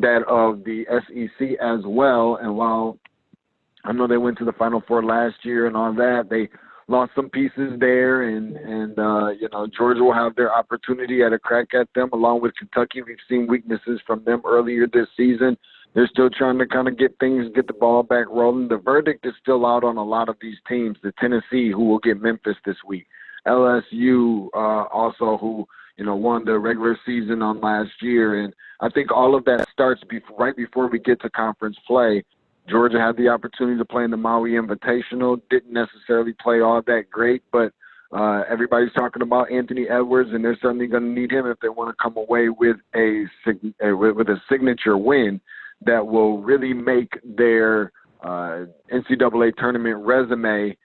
that of the SEC as well. And while I know they went to the Final Four last year and all that, they lost some pieces there, and Georgia will have their opportunity at a crack at them, along with Kentucky. We've seen weaknesses from them earlier this season. They're still trying to kind of get the ball back rolling. The verdict is still out on a lot of these teams. The Tennessee, who will get Memphis this week. LSU, also, who won the regular season on last year. And I think all of that starts right before we get to conference play. Georgia had the opportunity to play in the Maui Invitational, didn't necessarily play all that great, but everybody's talking about Anthony Edwards, and they're certainly going to need him if they want to come away with a signature win that will really make their NCAA tournament resume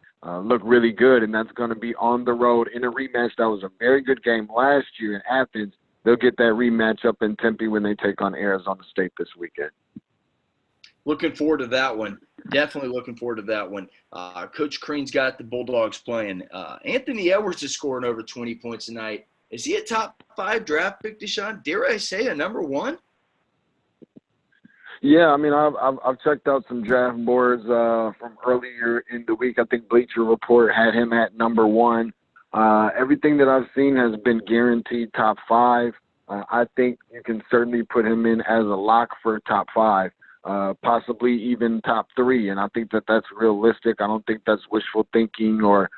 look really good, and that's going to be on the road in a rematch. That was a very good game last year in Athens. They'll get that rematch up in Tempe when they take on Arizona State this weekend.
Looking forward to that one. Definitely looking forward to that one. Coach Crean's got the Bulldogs playing. Anthony Edwards is scoring over 20 points tonight. Is he a top 5 draft pick, Deshaun? Dare I say a number 1?
Yeah, I mean, I've checked out some draft boards from earlier in the week. I think Bleacher Report had him at number 1. Everything that I've seen has been guaranteed top 5. I think you can certainly put him in as a lock for top 5. possibly even top 3. And I think that that's realistic. I don't think that's wishful thinking or,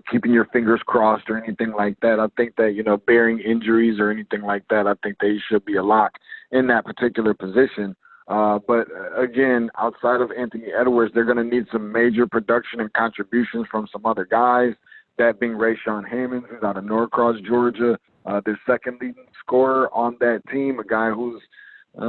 keeping your fingers crossed or anything like that. I think that, bearing injuries or anything like that, I think they should be a lock in that particular position. But again, outside of Anthony Edwards, they're going to need some major production and contributions from some other guys, that being Rayshawn Hammonds, who's out of Norcross, Georgia, their second leading scorer on that team, a guy who's, I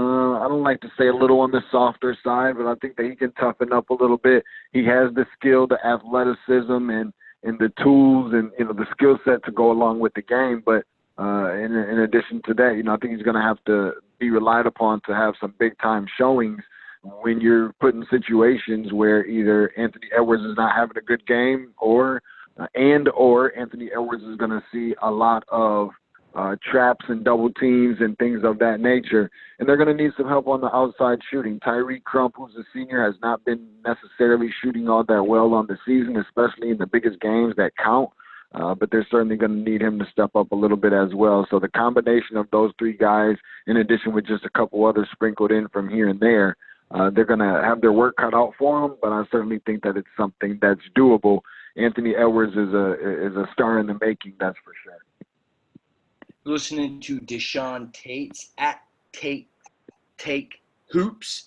don't like to say a little on the softer side, but I think that he can toughen up a little bit. He has the skill, the athleticism, and the tools and, the skill set to go along with the game. But in addition to that, I think he's going to have to be relied upon to have some big-time showings when you're put in situations where either Anthony Edwards is not having a good game or Anthony Edwards is going to see a lot of traps and double teams and things of that nature. And they're going to need some help on the outside shooting. Tyreek Crump, who's a senior, has not been necessarily shooting all that well on the season, especially in the biggest games that count. But they're certainly going to need him to step up a little bit as well. So the combination of those 3 guys, in addition with just a couple others sprinkled in from here and there, they're going to have their work cut out for them, but I certainly think that it's something that's doable. Anthony Edwards is a star in the making, that's for sure.
Listening to Deshaun Tate's at Take Hoops.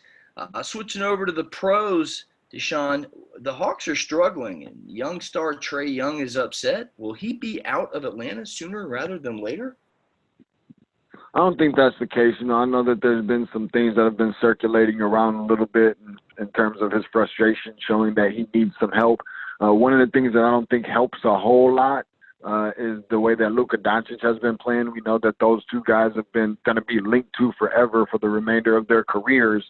Switching over to the pros, Deshaun, the Hawks are struggling, and young star Trae Young is upset. Will he be out of Atlanta sooner rather than later?
I don't think that's the case. I know that there's been some things that have been circulating around a little bit in terms of his frustration, showing that he needs some help. One of the things that I don't think helps a whole lot is the way that Luka Doncic has been playing. We know that those 2 guys have been going to be linked to forever for the remainder of their careers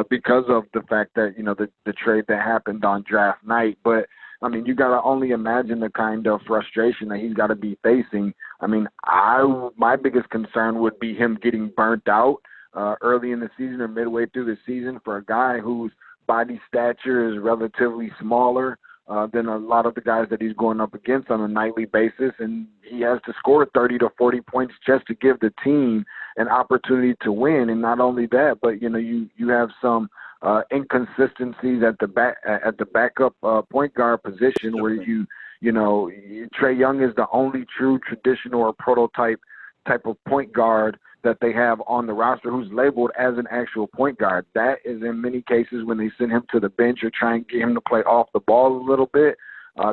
because of the fact that, the trade that happened on draft night. But, you got to only imagine the kind of frustration that he's got to be facing. My biggest concern would be him getting burnt out early in the season or midway through the season for a guy whose body stature is relatively smaller than a lot of the guys that he's going up against on a nightly basis. And he has to score 30 to 40 points just to give the team an opportunity to win. And not only that, but, you have some inconsistencies at the backup point guard position where Trae Young is the only true traditional or prototype type of point guard that they have on the roster who's labeled as an actual point guard. That is in many cases when they send him to the bench or try and get him to play off the ball a little bit.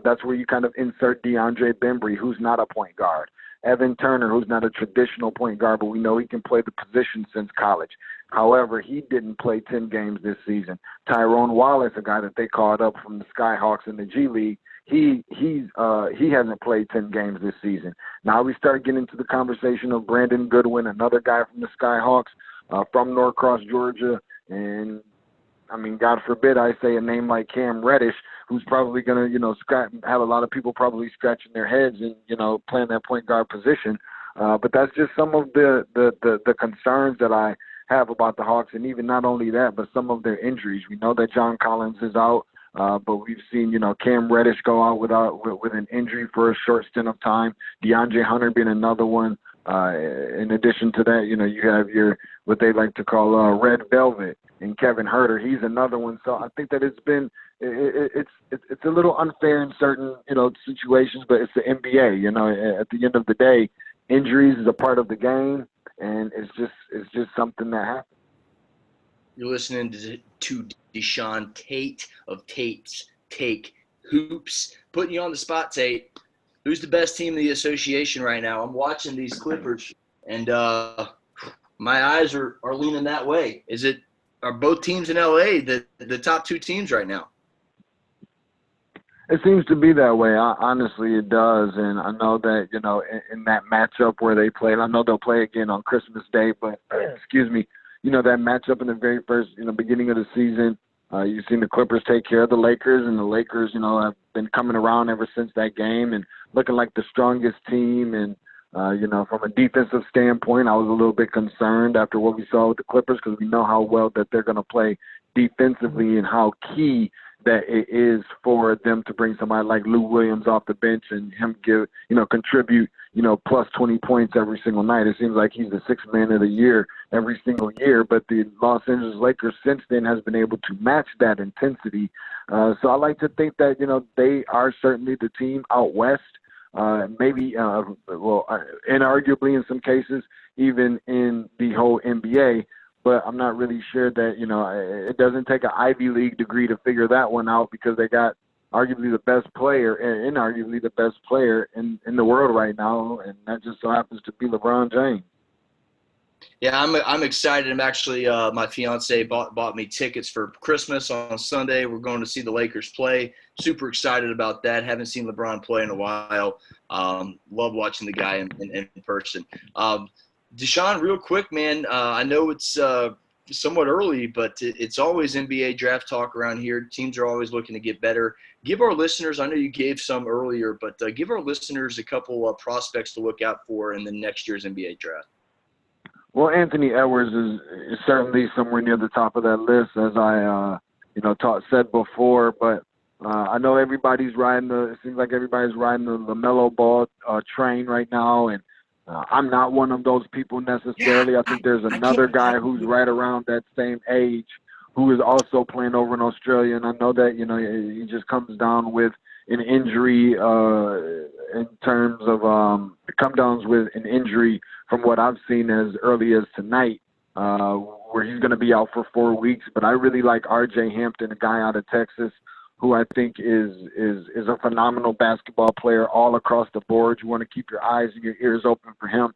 That's where you kind of insert DeAndre Bembry, who's not a point guard. Evan Turner, who's not a traditional point guard, but we know he can play the position since college. However, he didn't play 10 games this season. Tyrone Wallace, a guy that they called up from the Skyhawks in the G League, he hasn't played 10 games this season. Now we start getting into the conversation of Brandon Goodwin, another guy from the Skyhawks, from Norcross, Georgia, and God forbid I say a name like Cam Reddish, who's probably going to, have a lot of people probably scratching their heads and, playing that point guard position. But that's just some of the concerns that I have about the Hawks, and even not only that, but some of their injuries. We know that John Collins is out, but we've seen, Cam Reddish go out with an injury for a short stint of time. DeAndre Hunter being another one. In addition to that, you have your what they like to call Red Velvet and Kevin Huerter. He's another one. So I think that it's a little unfair in certain situations, but it's the NBA. At the end of the day, injuries is a part of the game, and it's just something that happens.
You're listening to Deshaun Tate of Tate's Take Hoops, putting you on the spot, Tate. Who's the best team in the association right now? I'm watching these Clippers, and my eyes are leaning that way. Are both teams in LA the top 2 teams right now?
It seems to be that way. Honestly, it does. And I know that, in that matchup where they played, I know they'll play again on Christmas Day, but, excuse me, that matchup in the very first, beginning of the season, you've seen the Clippers take care of the Lakers, and the Lakers, have been coming around ever since that game and looking like the strongest team. And, from a defensive standpoint, I was a little bit concerned after what we saw with the Clippers because we know how well that they're going to play defensively and how key that it is for them to bring somebody like Lou Williams off the bench and him contribute, plus 20 points every single night. It seems like he's the 6th man of the year every single year, but the Los Angeles Lakers since then has been able to match that intensity. So I like to think that, they are certainly the team out west, maybe, inarguably in some cases, even in the whole NBA. But I'm not really sure that, it doesn't take an Ivy League degree to figure that one out, because they got arguably the best player and inarguably the best player in the world right now, and that just so happens to be LeBron James.
Yeah, I'm excited. I'm actually my fiance bought me tickets for Christmas on Sunday. We're going to see the Lakers play. Super excited about that. Haven't seen LeBron play in a while. Love watching the guy in person. Deshaun, real quick, man. I know it's somewhat early, but it's always NBA draft talk around here. Teams are always looking to get better. Give our listeners, I know you gave some earlier, but give our listeners a couple of prospects to look out for in the next year's NBA draft.
Well, Anthony Edwards is certainly somewhere near the top of that list, as I, Todd said before. But I know it seems like everybody's riding the LaMelo Ball train right now, and I'm not one of those people necessarily. I think there's another guy who's right around that same age who is also playing over in Australia, and I know that, he just comes down with an injury in terms of come downs with an injury from what I've seen as early as tonight, where he's going to be out for 4 weeks. But I really like R.J. Hampton, a guy out of Texas, who I think is a phenomenal basketball player all across the board. You want to keep your eyes and your ears open for him.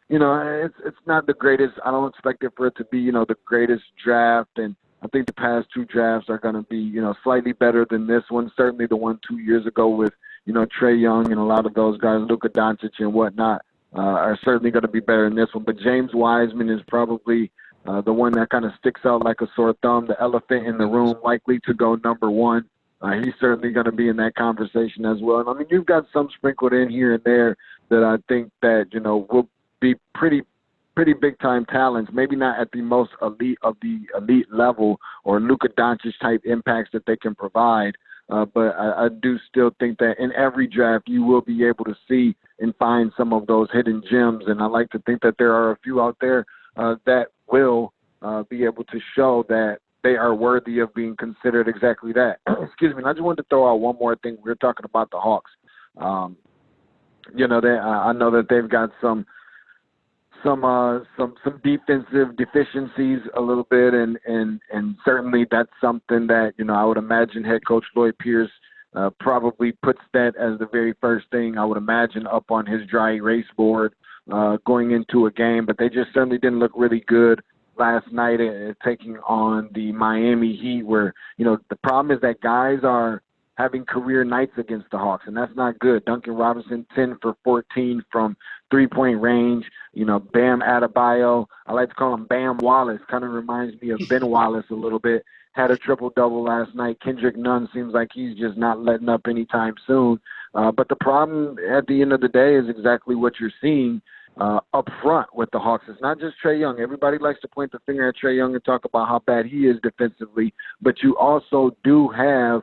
It's not the greatest. I don't expect it for it to be, the greatest draft, and I think the past two drafts are going to be, slightly better than this one. Certainly the one 2 years ago with, Trae Young and a lot of those guys, Luka Doncic and whatnot, are certainly going to be better than this one. But James Wiseman is probably the one that kind of sticks out like a sore thumb, the elephant in the room, likely to go number one. He's certainly going to be in that conversation as well. And, I mean, you've got some sprinkled in here and there that I think that, will be pretty big-time talents, maybe not at the most elite of the elite level or Luka Doncic type impacts that they can provide. But I do still think that in every draft you will be able to see and find some of those hidden gems. And I like to think that there are a few out there that will be able to show that they are worthy of being considered exactly that. Excuse me. And I just wanted to throw out one more thing. We were talking about the Hawks. I know that they've got some defensive deficiencies a little bit, and certainly that's something that, I would imagine head coach Lloyd Pierce probably puts that as the very first thing, I would imagine, up on his dry erase board going into a game. But they just certainly didn't look really good last night taking on the Miami Heat, where, the problem is that guys are having career nights against the Hawks, and that's not good. Duncan Robinson, 10 for 14 from three-point range. Bam Adebayo, I like to call him Bam Wallace, kind of reminds me of Ben Wallace a little bit, had a triple-double last night. Kendrick Nunn seems like he's just not letting up anytime soon. But the problem at the end of the day is exactly what you're seeing up front with the Hawks. It's not just Trae Young. Everybody likes to point the finger at Trae Young and talk about how bad he is defensively, but you also do have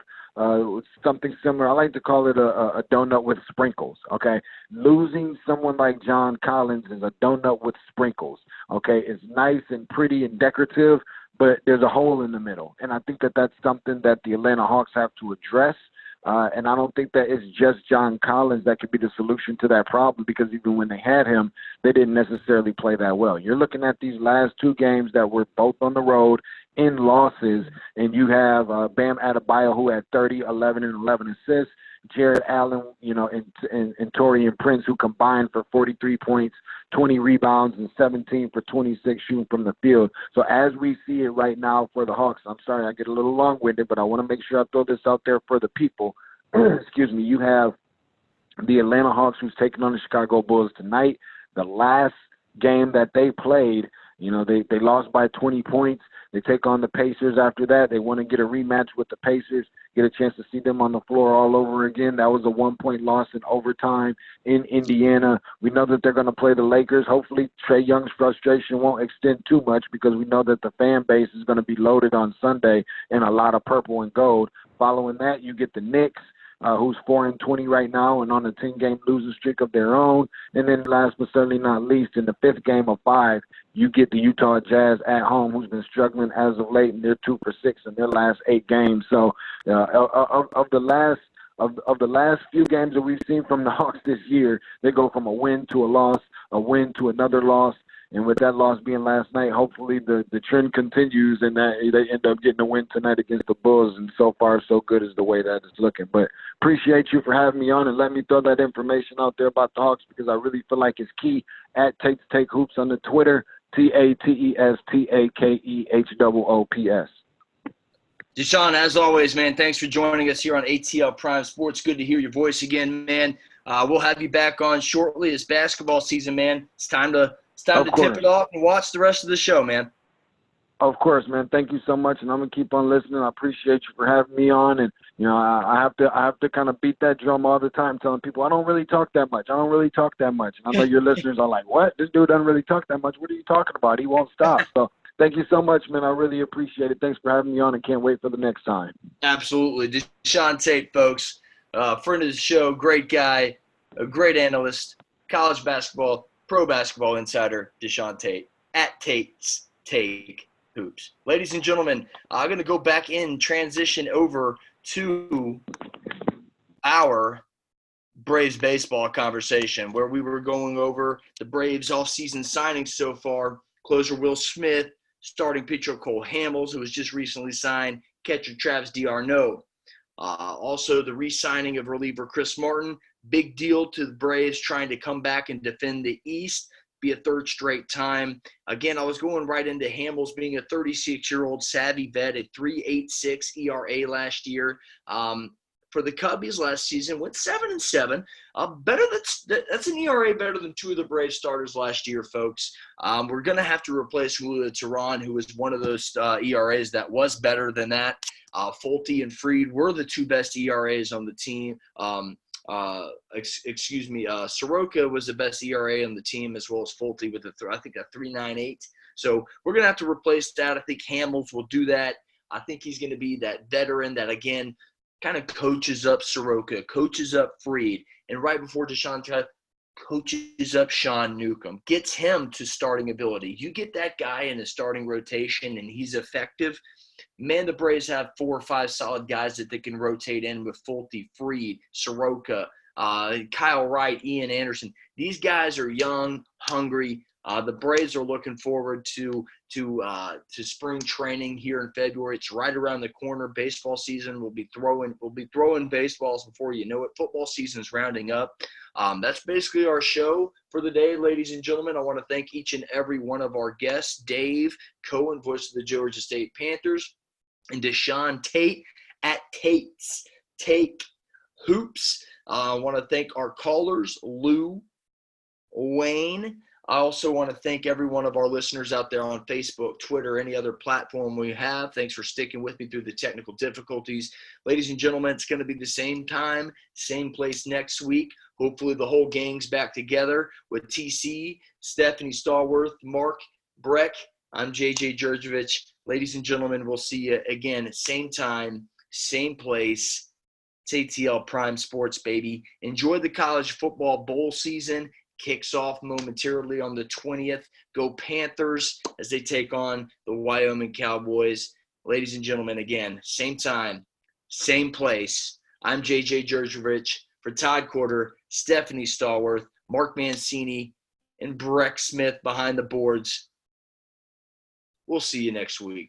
something similar. I like to call it a donut with sprinkles, okay? Losing someone like John Collins is a donut with sprinkles, okay? It's nice and pretty and decorative, but there's a hole in the middle. And I think that that's something that the Atlanta Hawks have to address. And I don't think that it's just John Collins that could be the solution to that problem, because even when they had him, they didn't necessarily play that well. You're looking at these last two games that were both on the road in losses, and you have Bam Adebayo, who had 30, 11, and 11 assists, Jared Allen, and Taurean Prince, who combined for 43 points, 20 rebounds, and 17 for 26 shooting from the field. So as we see it right now for the Hawks, I'm sorry I get a little long-winded, but I want to make sure I throw this out there for the people. Excuse me. You have the Atlanta Hawks, who's taking on the Chicago Bulls tonight. The last game that they played, they lost by 20 points. They take on the Pacers after that. They want to get a rematch with the Pacers, get a chance to see them on the floor all over again. That was a 1-point loss in overtime in Indiana. We know that they're going to play the Lakers. Hopefully Trae Young's frustration won't extend too much, because we know that the fan base is going to be loaded on Sunday in a lot of purple and gold. Following that, you get the Knicks, who's 4-20 right now and on a 10-game losing streak of their own. And then last but certainly not least, in the 5th game of 5, you get the Utah Jazz at home, who's been struggling as of late, and they're 2 for 6 in their last 8 games. So of the last few games that we've seen from the Hawks this year, they go from a win to a loss, a win to another loss. And with that loss being last night, hopefully the trend continues and that they end up getting a win tonight against the Bulls. And so far, so good is the way that it's looking. But appreciate you for having me on and let me throw that information out there about the Hawks because I really feel like it's key. At Tates Take Hoops on the Twitter, TATESTAKEHOOPS.
Deshaun, as always, man, thanks for joining us here on ATL Prime Sports. Good to hear your voice again, man. We'll have you back on shortly. It's basketball season, man. It's time to tip it off and watch the rest of the show, man.
Of course, man. Thank you so much, and I'm gonna keep on listening. I appreciate you for having me on, and I have to kind of beat that drum all the time, telling people I don't really talk that much. And I know your listeners are like, "What? This dude doesn't really talk that much. What are you talking about? He won't stop." So thank you so much, man. I really appreciate it. Thanks for having me on, and can't wait for the next time.
Absolutely, Deshaun Tate, folks, friend of the show, great guy, a great analyst, college basketball. Pro basketball insider, Deshaun Tate, at Tate's Take Hoops. Ladies and gentlemen, I'm going to go back in, transition over to our Braves baseball conversation where we were going over the Braves offseason signings so far. Closer Will Smith, starting pitcher Cole Hamels, who was just recently signed, catcher Travis d'Arnaud. Also, the re-signing of reliever Chris Martin. Big deal to the Braves trying to come back and defend the East, be a third straight time. Again, I was going right into Hamels being a 36-year-old savvy vet, a 3.86 ERA last year. For the Cubbies last season, went 7-7. That's an ERA better than 2 of the Braves starters last year, folks. We're going to have to replace Julio Teheran, who was one of those ERAs that was better than that. Fulte and Fried were the 2 best ERAs on the team. Soroka was the best ERA on the team as well as Fulte with a 3.98. So we're going to have to replace that. I think Hamels will do that. I think he's going to be that veteran that, again, kind of coaches up Soroka, coaches up Fried, and right before Deshaun coaches up Sean Newcomb, gets him to starting ability. You get that guy in the starting rotation and he's effective. Man, the Braves have 4 or 5 solid guys that they can rotate in with Fulte, Fried, Soroka, Kyle Wright, Ian Anderson. These guys are young, hungry. The Braves are looking forward to spring training here in February. It's right around the corner. Baseball season will be throwing baseballs before you know it. Football season is rounding up. That's basically our show for the day, ladies and gentlemen. I want to thank each and every one of our guests: Dave Cohen, voice of the Georgia State Panthers, and Deshaun Tate at Tate's Take Hoops. I want to thank our callers, Lou, Wayne. I also want to thank every one of our listeners out there on Facebook, Twitter, any other platform we have. Thanks for sticking with me through the technical difficulties. Ladies and gentlemen, it's going to be the same time, same place next week. Hopefully the whole gang's back together with TC, Stephanie Stallworth, Mark Breck. I'm JJ Jurjevich. Ladies and gentlemen, we'll see you again, same time, same place. It's ATL Prime Sports, baby. Enjoy the college football bowl season. Kicks off momentarily on the 20th. Go Panthers as they take on the Wyoming Cowboys. Ladies and gentlemen, again, same time, same place. I'm JJ Jurjevich for Todd Quarter, Stephanie Stallworth, Mark Mancini, and Breck Smith behind the boards. We'll see you next week.